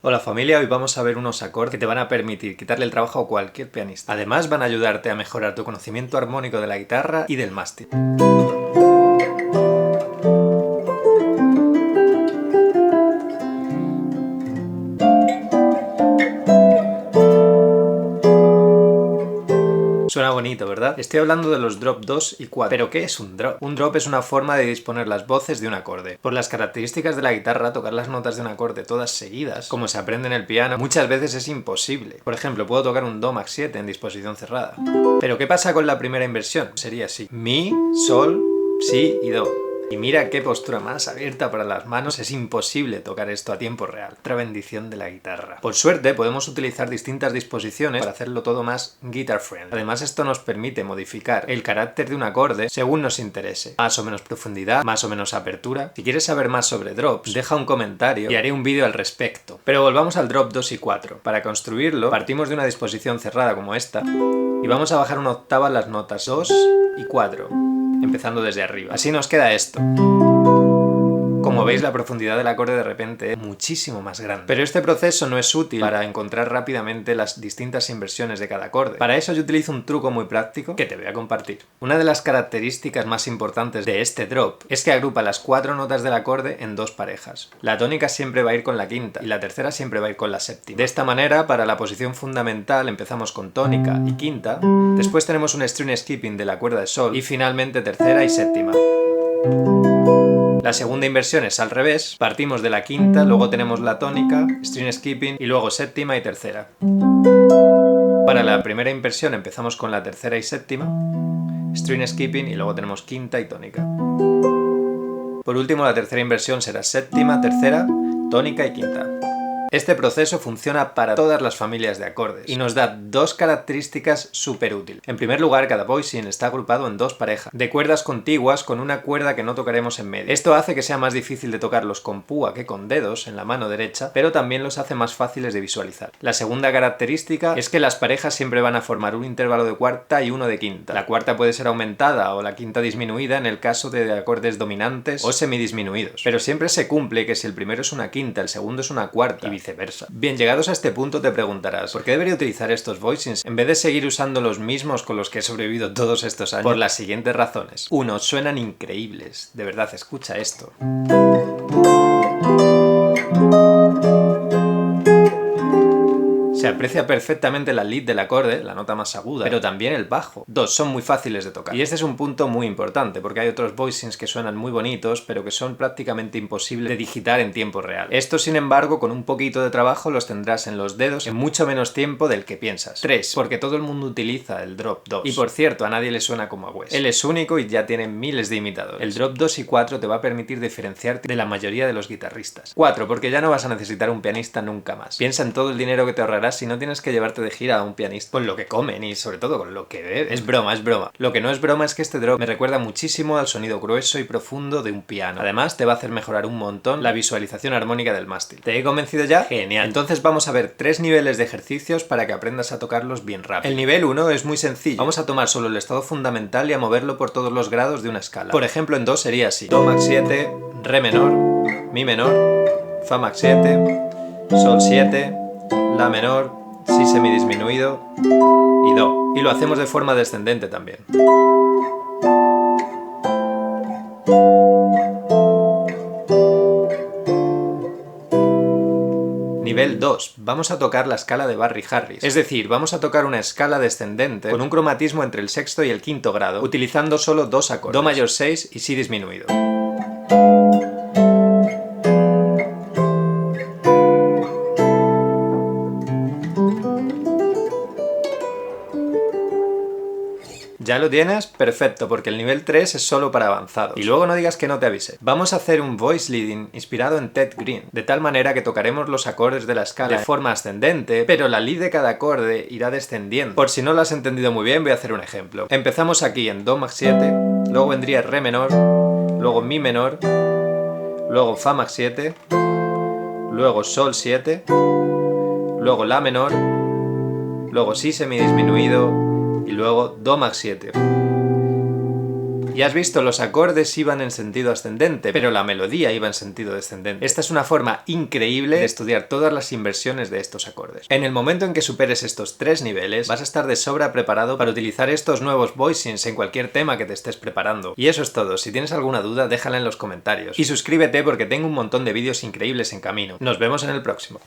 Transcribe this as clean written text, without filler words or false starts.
Hola familia, hoy vamos a ver unos acordes que te van a permitir quitarle el trabajo a cualquier pianista. Además van a ayudarte a mejorar tu conocimiento armónico de la guitarra y del mástil. Suena bonito, ¿verdad? Estoy hablando de los drop 2 y 4. ¿Pero qué es un drop? Un drop es una forma de disponer las voces de un acorde. Por las características de la guitarra, tocar las notas de un acorde todas seguidas, como se aprende en el piano, muchas veces es imposible. Por ejemplo, puedo tocar un Do Max 7 en disposición cerrada. ¿Pero qué pasa con la primera inversión? Sería así: Mi, Sol, Si y Do. Y mira qué postura más abierta para las manos, es imposible tocar esto a tiempo real. Otra bendición de la guitarra. Por suerte podemos utilizar distintas disposiciones para hacerlo todo más guitar friendly. Además esto nos permite modificar el carácter de un acorde según nos interese. Más o menos profundidad, más o menos apertura. Si quieres saber más sobre drops, deja un comentario y haré un vídeo al respecto. Pero volvamos al drop 2 y 4. Para construirlo, partimos de una disposición cerrada como esta y vamos a bajar una octava las notas 2 y 4. Empezando desde arriba. Así nos queda esto. Como veis, la profundidad del acorde de repente es muchísimo más grande. Pero este proceso no es útil para encontrar rápidamente las distintas inversiones de cada acorde. Para eso yo utilizo un truco muy práctico que te voy a compartir. Una de las características más importantes de este drop es que agrupa las 4 notas del acorde en dos parejas. La tónica siempre va a ir con la quinta y la tercera siempre va a ir con la séptima. De esta manera, para la posición fundamental empezamos con tónica y quinta, después tenemos un string skipping de la cuerda de sol y finalmente tercera y séptima. La segunda inversión es al revés, partimos de la quinta, luego tenemos la tónica, string skipping y luego séptima y tercera. Para la primera inversión empezamos con la tercera y séptima, string skipping y luego tenemos quinta y tónica. Por último, la tercera inversión será séptima, tercera, tónica y quinta. Este proceso funciona para todas las familias de acordes y nos da dos características súper útiles. En primer lugar, cada voicing está agrupado en dos parejas de cuerdas contiguas con una cuerda que no tocaremos en medio. Esto hace que sea más difícil de tocarlos con púa que con dedos en la mano derecha, pero también los hace más fáciles de visualizar. La segunda característica es que las parejas siempre van a formar un intervalo de cuarta y uno de quinta. La cuarta puede ser aumentada o la quinta disminuida en el caso de acordes dominantes o semidisminuidos, pero siempre se cumple que si el primero es una quinta, el segundo es una cuarta y viceversa. Bien, llegados a este punto te preguntarás, ¿por qué debería utilizar estos voicings en vez de seguir usando los mismos con los que he sobrevivido todos estos años? Por las siguientes razones. 1. Suenan increíbles. De verdad, escucha esto. Se aprecia perfectamente la lead del acorde, la nota más aguda, pero también el bajo. 2. Son muy fáciles de tocar. Y este es un punto muy importante, porque hay otros voicings que suenan muy bonitos, pero que son prácticamente imposibles de digitar en tiempo real. Estos, sin embargo, con un poquito de trabajo los tendrás en los dedos en mucho menos tiempo del que piensas. 3. Porque todo el mundo utiliza el drop 2. Y por cierto, a nadie le suena como a Wes. Él es único y ya tiene miles de imitadores. El drop 2 y 4 te va a permitir diferenciarte de la mayoría de los guitarristas. 4. Porque ya no vas a necesitar un pianista nunca más. Piensa en todo el dinero que te ahorrarás si no tienes que llevarte de gira a un pianista con lo que comen y sobre todo con lo que beben. Es broma, es broma. Lo que no es broma es que este drop me recuerda muchísimo al sonido grueso y profundo de un piano. Además, te va a hacer mejorar un montón la visualización armónica del mástil. ¿Te he convencido ya? Genial. Entonces vamos a ver 3 niveles de ejercicios para que aprendas a tocarlos bien rápido. El nivel 1 es muy sencillo. Vamos a tomar solo el estado fundamental y a moverlo por todos los grados de una escala. Por ejemplo, en Do sería así: Do Max 7, Re menor, Mi menor, Fa Max 7, Sol 7, La menor, Si semidisminuido y Do. Y lo hacemos de forma descendente también. Nivel 2. Vamos a tocar la escala de Barry Harris. Es decir, vamos a tocar una escala descendente con un cromatismo entre el sexto y el quinto grado, utilizando solo dos acordes: Do mayor 6 y Si disminuido. ¿Ya lo tienes? Perfecto, porque el nivel 3 es solo para avanzados. Y luego no digas que no te avise. Vamos a hacer un voice leading inspirado en Ted Green, de tal manera que tocaremos los acordes de la escala de forma ascendente, pero la lead de cada acorde irá descendiendo. Por si no lo has entendido muy bien, voy a hacer un ejemplo. Empezamos aquí en Do Max 7, luego vendría Re menor, luego Mi menor, luego Fa Max 7, luego Sol 7, luego La menor, luego Si semidisminuido, y luego Do Max 7. Y has visto, los acordes iban en sentido ascendente, pero la melodía iba en sentido descendente. Esta es una forma increíble de estudiar todas las inversiones de estos acordes. En el momento en que superes estos 3 niveles, vas a estar de sobra preparado para utilizar estos nuevos voicings en cualquier tema que te estés preparando. Y eso es todo. Si tienes alguna duda, déjala en los comentarios. Y suscríbete porque tengo un montón de vídeos increíbles en camino. Nos vemos en el próximo.